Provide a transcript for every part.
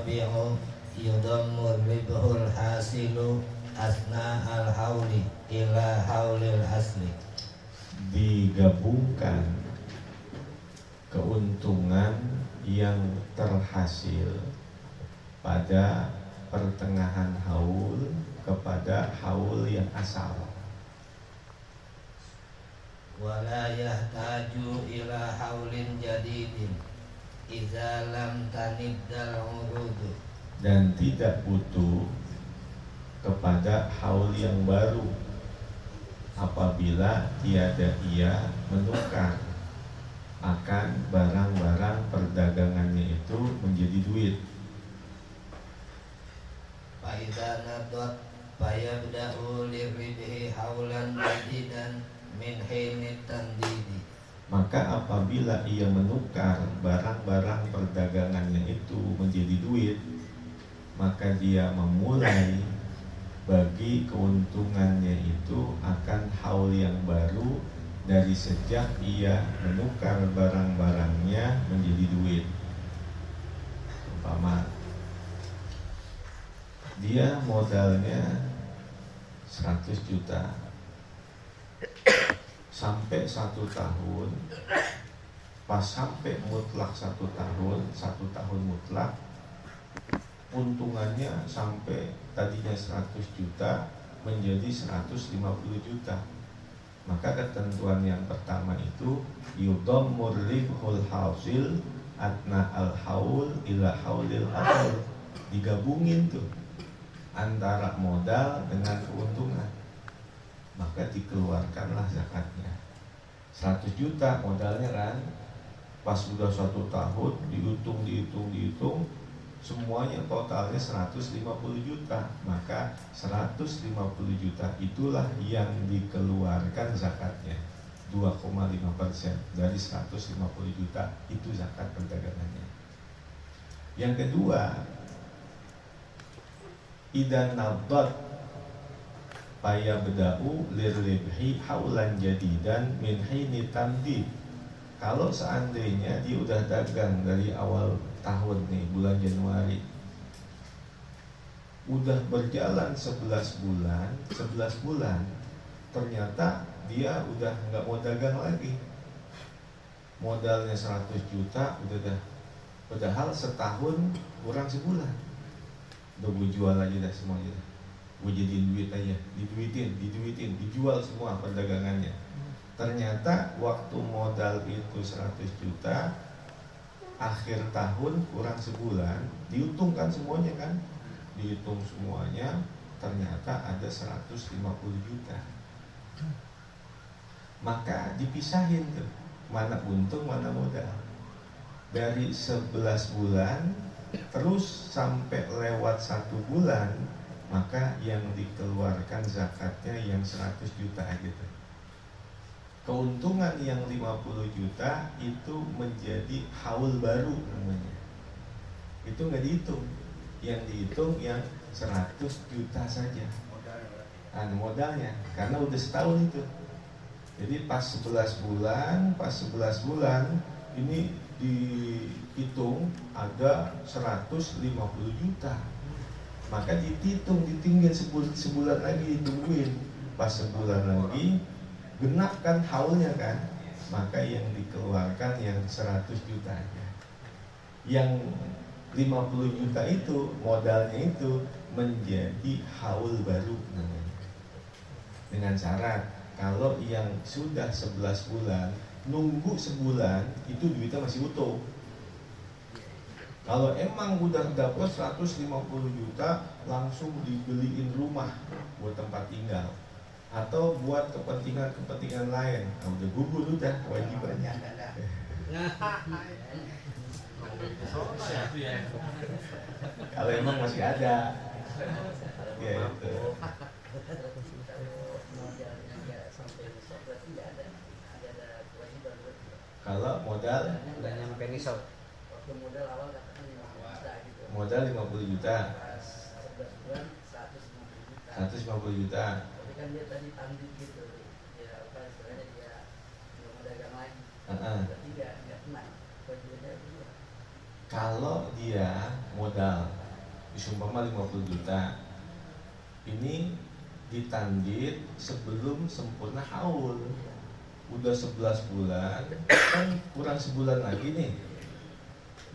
rabi'u yudammur ribhul hasilu asna al-hauli ila haulil asli. Digabungkan keuntungan yang terhasil pada pertengahan haul kepada haul yang asal. Wala yahtaju ila haulin jadidin idza lam taniddal urudu. Dan tidak butuh kepada haul yang baru apabila tiada ia menukar akan barang-barang perdagangannya itu menjadi duit. Faiza nadot fayabda'u liribhi haulan jadidan min hini tandidi. Maka apabila ia menukar barang-barang perdagangannya itu menjadi duit, maka dia memulai bagi keuntungannya itu akan haul yang baru dari sejak ia menukar barang-barangnya menjadi duit. Umpama dia modalnya 100 juta sampai 1 tahun, pas sampai mutlak 1 tahun, 1 tahun mutlak, untungannya sampai tadinya 100 juta menjadi 150 juta. Maka ketentuan yang pertama itu yudammur ribhul hasil atna al haul ila haulil asl. Digabungin tuh antara modal dengan keuntungan, maka dikeluarkanlah zakatnya. 100 juta modalnya kan, pas sudah 1 tahun dihitung semuanya totalnya 150 juta, maka 150 juta itulah yang dikeluarkan zakatnya. 2,5% dari 150 juta itu zakat perdagangannya. Yang kedua, idan nabat fayabda'u lirribhi haulan jadidan min hini tamdid. Kalau seandainya dia udah dagang dari awal tahun nih, bulan Januari, udah berjalan 11 bulan, ternyata dia udah nggak mau dagang lagi, modalnya 100 juta udah dah, padahal setahun kurang sebulan, udah gue jual aja dah semuanya, gue jadiin duit aja, diduitin, dijual semua perdagangannya. Ternyata waktu modal itu 100 juta, akhir tahun kurang sebulan, diuntungkan semuanya kan, dihitung semuanya, ternyata ada 150 juta. Maka dipisahin tuh, mana untung mana modal. Dari 11 bulan terus sampai lewat 1 bulan, maka yang dikeluarkan zakatnya yang 100 juta aja tuh. Keuntungan yang 50 juta itu menjadi haul baru namanya. Itu nggak dihitung, yang dihitung yang 100 juta saja modalnya, karena udah setahun itu. Jadi pas 11 bulan ini dihitung ada 150 juta, maka dihitung, ditinggal sebulan lagi, ditungguin pas sebulan lagi genapkan haulnya kan, maka yang dikeluarkan yang 100 juta aja. Yang 50 juta itu modalnya itu menjadi haul baru namanya. Dengan syarat kalau yang sudah 11 bulan nunggu sebulan itu duitnya masih utuh. Kalau emang udah dapat 150 juta langsung dibeliin rumah buat tempat tinggal atau buat kepentingan lain, nah, udah gugur udah kewajibannya. Kalau emang masih ada, ya itu. Kalau modal udah nyampe nisab. Modal awal katakan 50 juta gitu. Modal 50 juta. 11 bulan 150 juta. 150 juta. Tapi kan dia tadi tanding gitu. Ya apa istilahnya dia belum dagang lagi. Uh-uh. Berarti enggak kena. Kewajibannya berdua. Kalau dia modal umpama 50 juta, ini ditandit sebelum sempurna haul, udah 11 bulan, kan kurang sebulan lagi nih.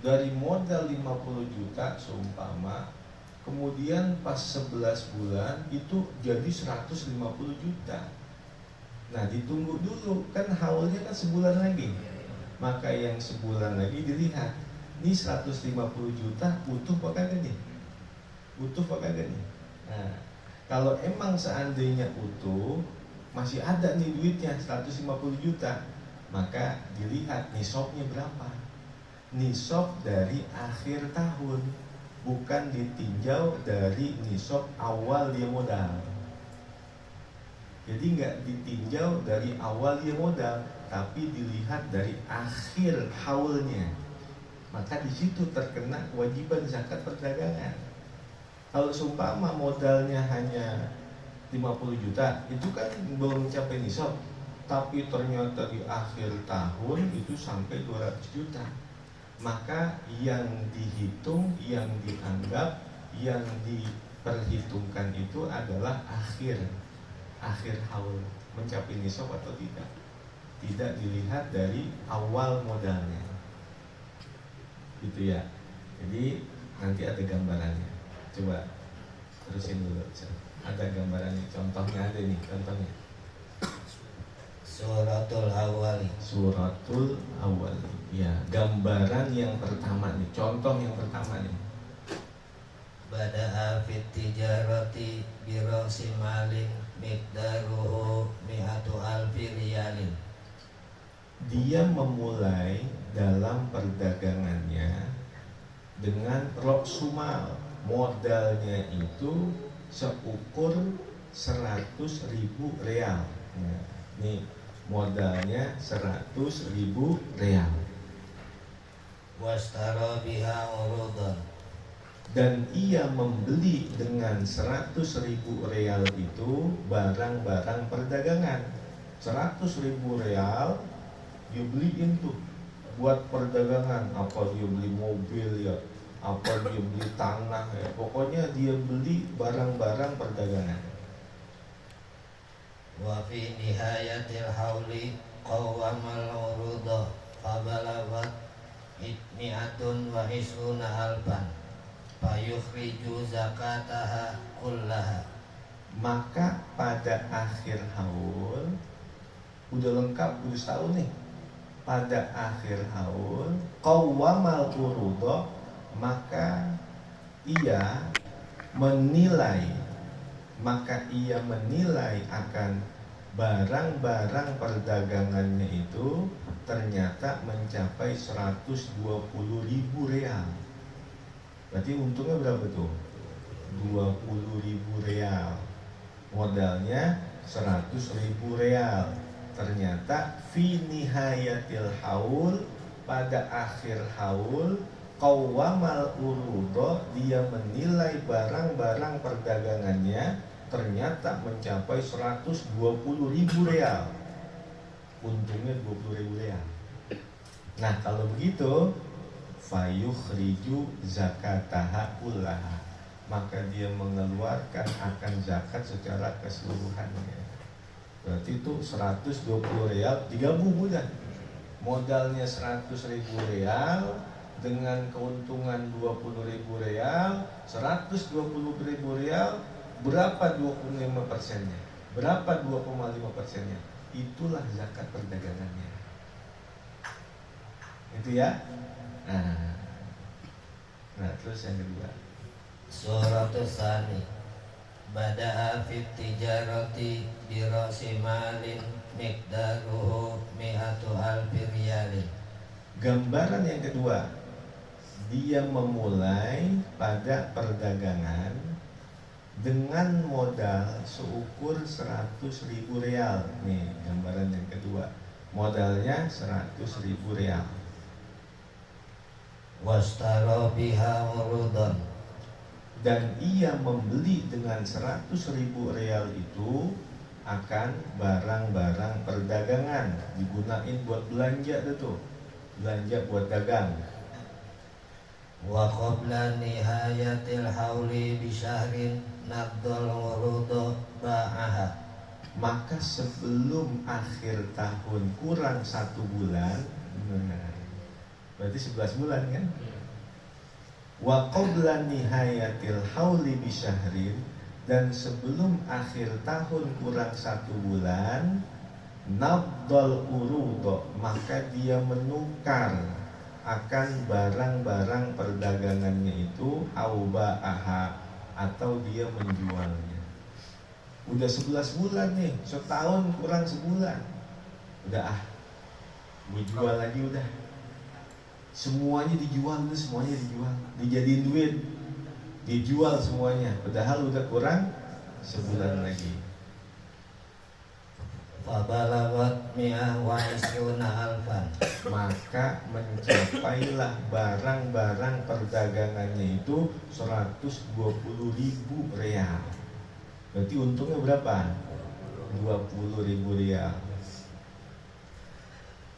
Dari modal 50 juta seumpama, kemudian pas 11 bulan itu jadi 150 juta. Nah ditunggu dulu, kan haulnya kan sebulan lagi. Maka yang sebulan lagi dilihat, ini 150 juta utuh apa kagak nih? Utuh apa kagak nih? Nah, kalau emang seandainya utuh, masih ada nih duitnya 150 juta, maka dilihat nisabnya berapa. Nisab dari akhir tahun, bukan ditinjau dari nisab awal dia modal. Jadi nggak ditinjau dari awal dia modal, tapi dilihat dari akhir haulnya. Maka di situ terkena kewajiban zakat perdagangan. Kalau seumpama modalnya hanya 50 juta, itu kan belum mencapai nisab, tapi ternyata di akhir tahun itu sampai 200 juta. Maka yang dihitung, yang dianggap, yang diperhitungkan itu adalah akhir haul, mencapai nisab atau tidak. Tidak dilihat dari awal modalnya, gitu ya. Jadi nanti ada gambarannya. Coba terusin dulu. Ada gambarannya, contohnya ada nih, contohnya. Suratul Awwali. Suratul Awwali. Ya, gambaran yang pertama nih, contoh yang pertama nih. Bada'a fit tijarati bi ra'si malin miqdaruhu mi'atu alfi riyalin. Dia memulai dalam perdagangannya dengan roksumal, modalnya itu seukur 100.000 real. Nah, ini modalnya 100.000 real. Wastara biha urudan. Dan ia membeli dengan 100.000 real itu barang-barang perdagangan. 100.000 real dia beliin tuh buat perdagangan. Apa dia beli mobil ya, apa dia beli tanah ya, pokoknya dia beli barang-barang perdagangan. Wa fi nihayatil hauli qawwamal uruda fabalagat mi'atun wa isruna alfan fayukhriju zakataha kullaha. Maka pada akhir haul, udah lengkap, udah setahun nih. Pada akhir haul qawwamal uruda, maka ia menilai akan barang-barang perdagangannya itu ternyata mencapai 120.000 real. Berarti untungnya berapa tuh? 20.000 real. Modalnya 100.000 real. Ternyata fi nihayatil haul, pada akhir haul, qawwamal urudo, dia menilai barang-barang perdagangannya ternyata mencapai 120.000 real. Untungnya 20.000 real. Nah kalau begitu, fayukhriju zakataha kullaha, maka dia mengeluarkan akan zakat secara keseluruhannya. Berarti itu 120 real digabung udah. Modalnya 100.000 real dengan keuntungan 20.000 real, 120.000 real, berapa 25%-nya? Berapa 2,5%-nya? Itulah zakat perdagangannya. Itu ya. Nah terus yang kedua. Suratul Tsani. Bada'a fit tijarati bi ra'si malin miqdaruhu mi'atu alfi riyalin. Gambaran yang kedua, dia memulai pada perdagangan dengan modal seukur 100.000 real. Nih gambaran yang kedua, modalnya 100.000 real. Wastara biha urudan. Dan ia membeli dengan 100.000 real itu akan barang-barang perdagangan, digunain buat belanja tuh, belanja buat dagang. wa qabla nihayatil hauli bisyahrin nabdul wurudu ba'aha. Maka sebelum akhir tahun kurang 1 bulan, nah, berarti 11 bulan kan? Wa qabla nihayatil hauli bisyahrin, dan sebelum akhir tahun kurang 1 bulan, nabdal urudo, maka dia menukar akan barang-barang perdagangannya itu, auba'aha, atau dia menjualnya. Udah 11 bulan nih, setahun kurang sebulan, udah gue jual lagi udah. Semuanya dijual, dijadiin duit, dijual semuanya, padahal udah kurang sebulan lagi. Fabalagat mi'ah wa isruna alfan, maka mencapailah barang-barang perdagangannya itu 120.000 real. Berarti untungnya berapa? 20.000 real.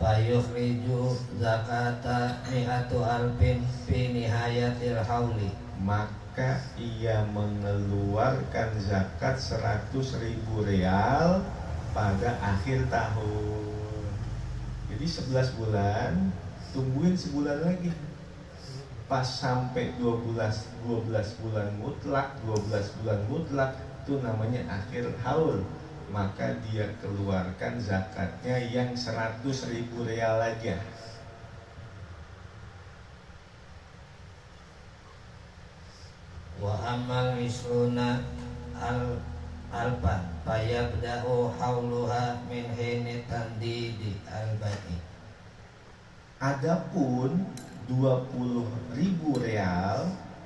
fayukhriju zakata mi'atu alfin fi nihayatil hauli, Maka ia mengeluarkan zakat 100.000 real pada akhir tahun. Jadi 11 bulan, tungguin sebulan lagi. Pas sampai 12 bulan mutlak, 12 bulan mutlak, itu namanya akhir haul. Maka dia keluarkan zakatnya yang 100.000 real aja. wa amal isruna alfan fayabda'u hauluha min hini tandidi al-bati. Adapun 20.000 real,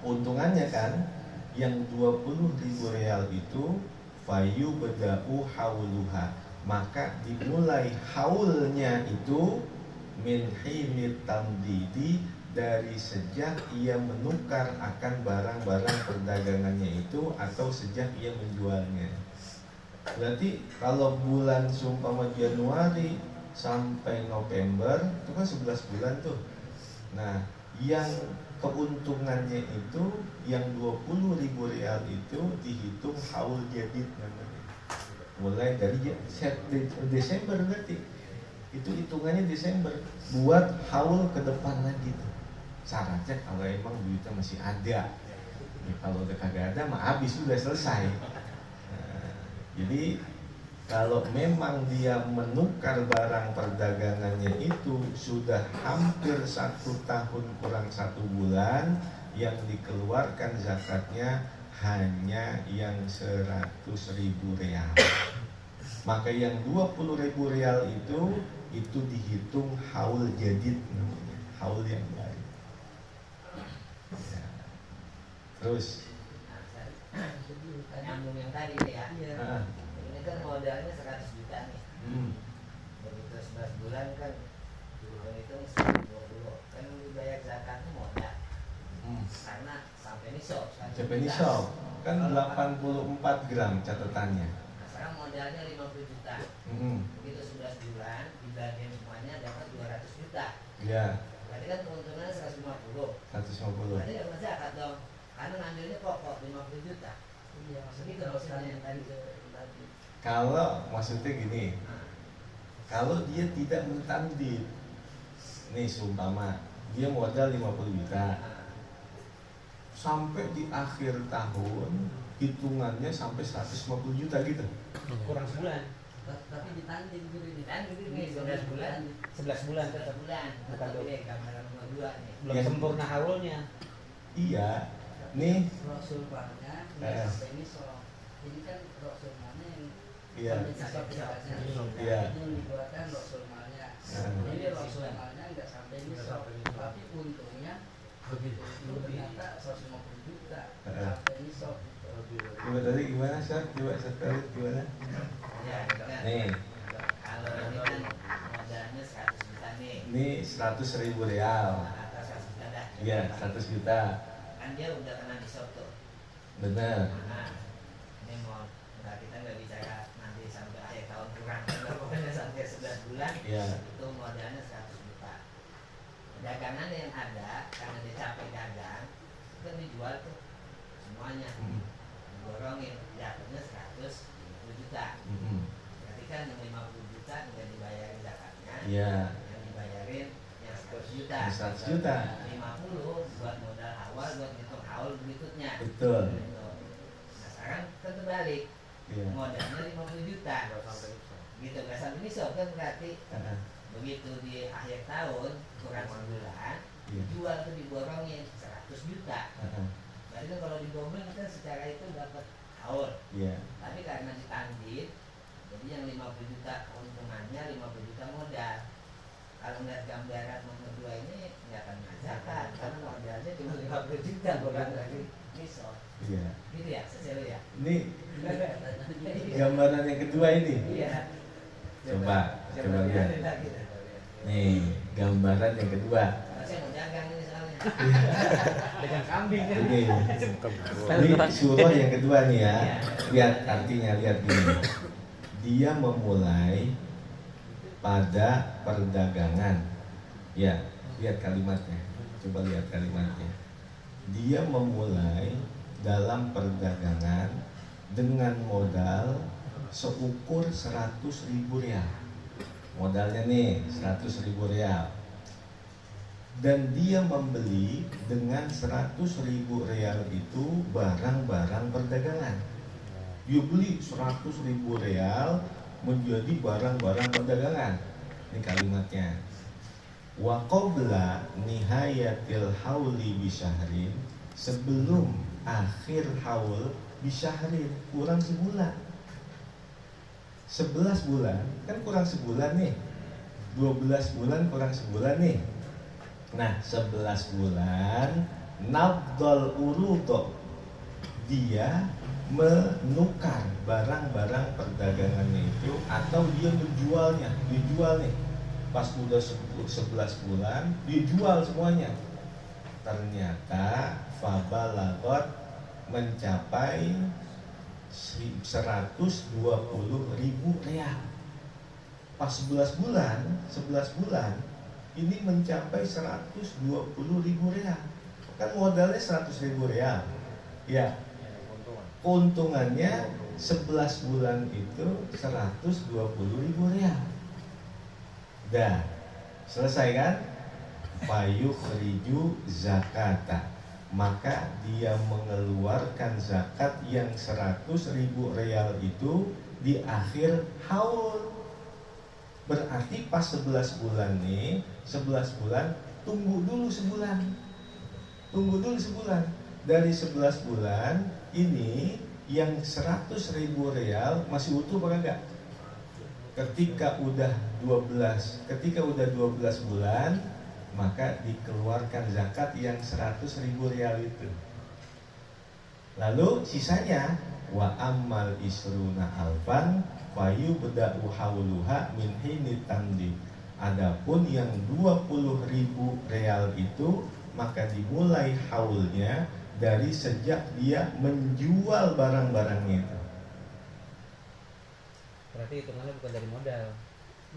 untungannya kan, yang 20.000 real itu fayu beda'u hauluha, maka dimulai haulnya itu min hinit tamdidi, dari sejak ia menukar akan barang-barang perdagangannya itu atau sejak ia menjualnya. Berarti kalau bulan seumpama Januari sampai November itu kan 11 bulan tuh. Nah, yang keuntungannya itu yang 20.000 real itu dihitung haul jadid namanya. Mulai dari Desember, berarti itu hitungannya Desember buat haul ke depan lagi tuh. Syaratnya kalau emang duitnya masih ada. Ya, kalau udah kagak ada mah habis, sudah selesai. Nah, jadi kalau memang dia menukar barang perdagangannya itu sudah hampir 1 tahun kurang 1 bulan, yang dikeluarkan zakatnya hanya yang 100.000 real. Maka yang 20.000 real itu dihitung haul jadid, haul yang baru. Ya. Terus nyambung yang tadi nih ya. ah, Ini kan modalnya 100 juta nih. Begitu 11 bulan kan hitung 120. Kan dibayar zakatnya modal. Karena sampai nisab kan. Sampai nisab kan 84 gram catatannya. Nah, sekarang modalnya 50 juta. Begitu 11 bulan dibagiin semuanya dapat 200 juta. Ya, Berarti kan keuntungannya 150. 150. Berarti nggak kena zakat dong. Karena ngambilnya pokok 50 juta. Iya, maksudnya itu maksudnya yang tadi. Kalau maksudnya gini, kalau dia tidak mentandid, nih seumpama dia modal 50 juta, sampai di akhir tahun hitungannya sampai 150 juta gitu. Kurang sebulan. Tapi ditanding dulu nih 11 bulan. 11 bulan tetap. 11 bulan. Bukan Tapi nih gambaran nomor 2 nih. Belum Ya. sempurna haulnya. Iya, nih Rasul Barnya sampai ini soal. Jadi kan Rasul Barnya yang iya, iya. itu yang dikeluarkan Rasul Barnya. Nah. Ini Rasul Barnya nggak sampai ini soal. Tapi untungnya itu ternyata 150 juta. Sampai ini soal. Coba tadi gimana Sat? Coba Sat tadi gimana? Ya, gitu kan. Nih, Kalau ini kan modalnya 100 juta nih. ini 100.000 real. Atas 100 juta dah. Iya, 100 juta. Kan dia udah kena nisab tuh. Benar. Nah, ini mau nggak, kita nggak bicara nanti sampai akhir tahun kurang, pokoknya sampai 11 bulan Iya. itu modalnya 100 juta. dagangan yang ada karena dia capek dagang kan dijual tuh semuanya, diborongin, jatuhnya 150 juta. Ketika yang 50 juta nggak dibayarin zakatnya, yang dibayarin yang 100 juta. 100 juta. 50 buat modal awal, buat ngitung haul berikutnya. Betul. Nah sekarang kan terbalik, modalnya 50 juta, gitu nggak sampai nisab kan berarti. Begitu di akhir tahun kurang sebulan, jual tuh diborongin 100 juta. Berarti kan kalau digabung kan secara itu dapat haul. Tapi karena ditandit, jadi yang 50 juta keuntungannya, 50 juta modal. Kalau melihat gambaran nomor 2 ini nggak akan zakat karena modalnya cuma 50 juta bukan lagi nisab. Gitu ya, sesuai ya. Ini gambaran yang kedua ini. Iya. Coba lihat. Nih, gambaran yang kedua. Saya mau dagang ini soalnya. Dagang kambing kan. Ini surah yang kedua nih ya. Lihat artinya, lihat ini. Dia memulai pada perdagangan. Ya, lihat kalimatnya. Coba lihat kalimatnya. Dia memulai dalam perdagangan dengan modal seukur 100.000 rial. Modalnya nih 100.000 rial. Dan dia membeli dengan 100.000 rial itu barang-barang perdagangan. Dia beli 100.000 rial menjadi barang-barang perdagangan. Ini kalimatnya. Wa qabla nihayatil hauli bisyahrin, sebelum akhir haul bisyahrin, kurang sebulan. 11 bulan kan kurang sebulan nih, 12 bulan kurang sebulan nih. Nah 11 bulan nafdal uruto, dia menukar barang-barang perdagangannya itu, atau dia menjualnya, dijual nih pas udah 11 bulan dijual semuanya. Ternyata fabalagot mencapai 120.000 rial. Pas 11 bulan ini mencapai 120.000 rial. Kan modalnya 100.000 rial. Ya. Keuntungannya 11 bulan itu 120.000 rial. Dah. Selesai kan? Fayukhriju zakata, maka dia mengeluarkan zakat yang 100.000 rial itu di akhir haul. Berarti pas 11 bulan nih, 11 bulan tunggu dulu sebulan. Dari 11 bulan ini yang 100.000 rial masih utuh apa enggak? Ketika udah 12 bulan, maka dikeluarkan zakat yang 100.000 rial itu. Lalu sisanya wa ammal isruna alfan fayu beda'u hauluha min hini tamdi. Adapun yang 20.000 rial itu maka dimulai haulnya dari sejak dia menjual barang-barangnya itu. Berarti hitungannya bukan dari modal.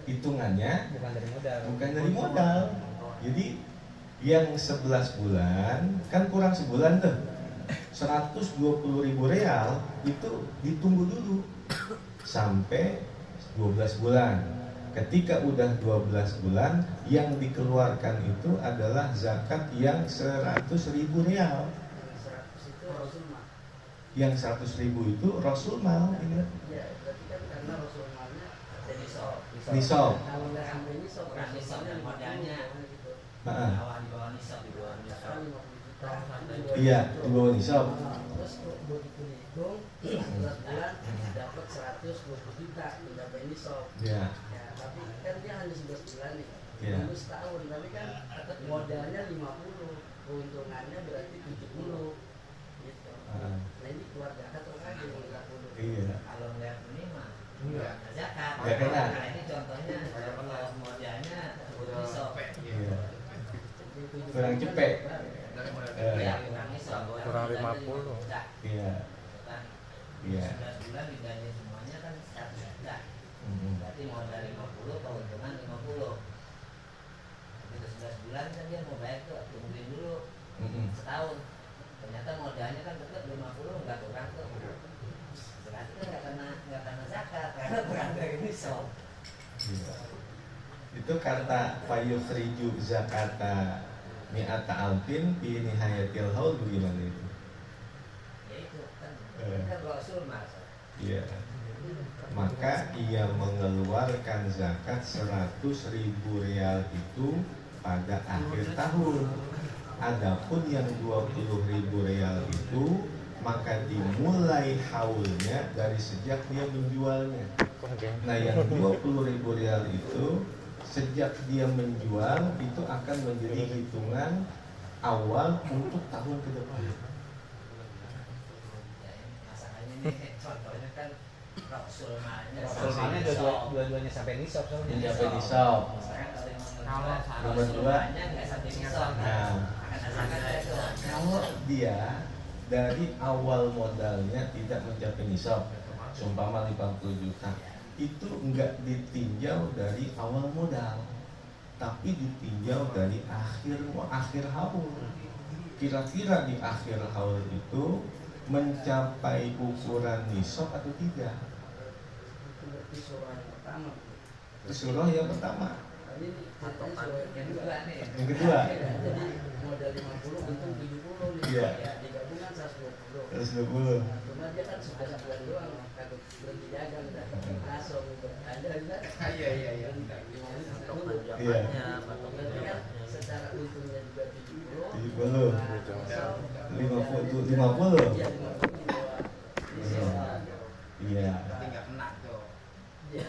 Hitungannya Bukan dari modal. Jadi yang 11 bulan kan kurang sebulan tuh, 120.000 rial itu ditunggu dulu sampai 12 bulan. Ketika udah 12 bulan, yang dikeluarkan itu adalah zakat yang 100.000 rial. Yang 100.000 itu rasul mal ini. Ya, berarti kan karena rasul malnya Nisab. Kalau nggak sampai nisab, kurang nisab dan modalnya di bawah nisab. Iya, di bawah nisab. Terus begitu dihitung 11 bulan dapat 120 juta mencapai nisab. Iya. Ya, tapi kan dia hanya 11 bulan nih. Iya. Tunggu setahun, tapi kan tetap modalnya 50, keuntungannya berarti 70 gitu. Nah ini keluar zakat terus aja 50. Iya. Kalau nggak ini mah nggak zakat. Nggak kena. Nah ini contohnya kalau modalnya nisab. Iya. Kurang cepet. Ya, kurang nisab. Kurang 50. Iya. Iya. 11 bulan digaji semuanya kan 100 juta. Berarti modal 50, keuntungan 50. Itu 11 bulan kan dia mau bayar tuh, tungguin dulu setahun. Ternyata modalnya kan tetap 50 nggak kurang tuh. Berarti kan nggak kena zakat karena kurang dari nisab. Itu kata fayukhriju zakata mi'ata alfin fi nihayatil haul bagaimana itu? Ya itu kan Rasul masa. Iya. Maka ia mengeluarkan zakat 100.000 rial itu pada akhir tahun. Adapun yang 20.000 rial itu maka dimulai haulnya dari sejak dia menjualnya. Nah yang 20.000 rial itu sejak dia menjual itu akan menjadi hitungan awal untuk tahun ke depan. Ya, masalahnya nih contohnya kan Rasul Soalnya dua-duanya sampai nisab soalnya. Yang sampai nisab. Sekarang kalau yang Nomor dua nggak sampai nisab. Nah, kalau dia dari awal modalnya tidak mencapai nisab, seumpama 50 juta, itu enggak ditinjau dari awal modal, tapi ditinjau dari akhir haul. Kira-kira di akhir haul itu mencapai ukuran nisab atau tidak? Itu surah yang pertama. Yang kedua nih. Yang kedua. Jadi modal 50 bentuk 70 nih. Iya. Ya, digabungkan 120. 120. Cuma dia kan sudah sebulan doang kagak berhenti dagang dah. Langsung ada enggak? Iya. Iya. Berarti kan secara untungnya juga 70. 70. 50. Iya 50 di bawah. Iya. Tapi nggak kena tuh. Iya.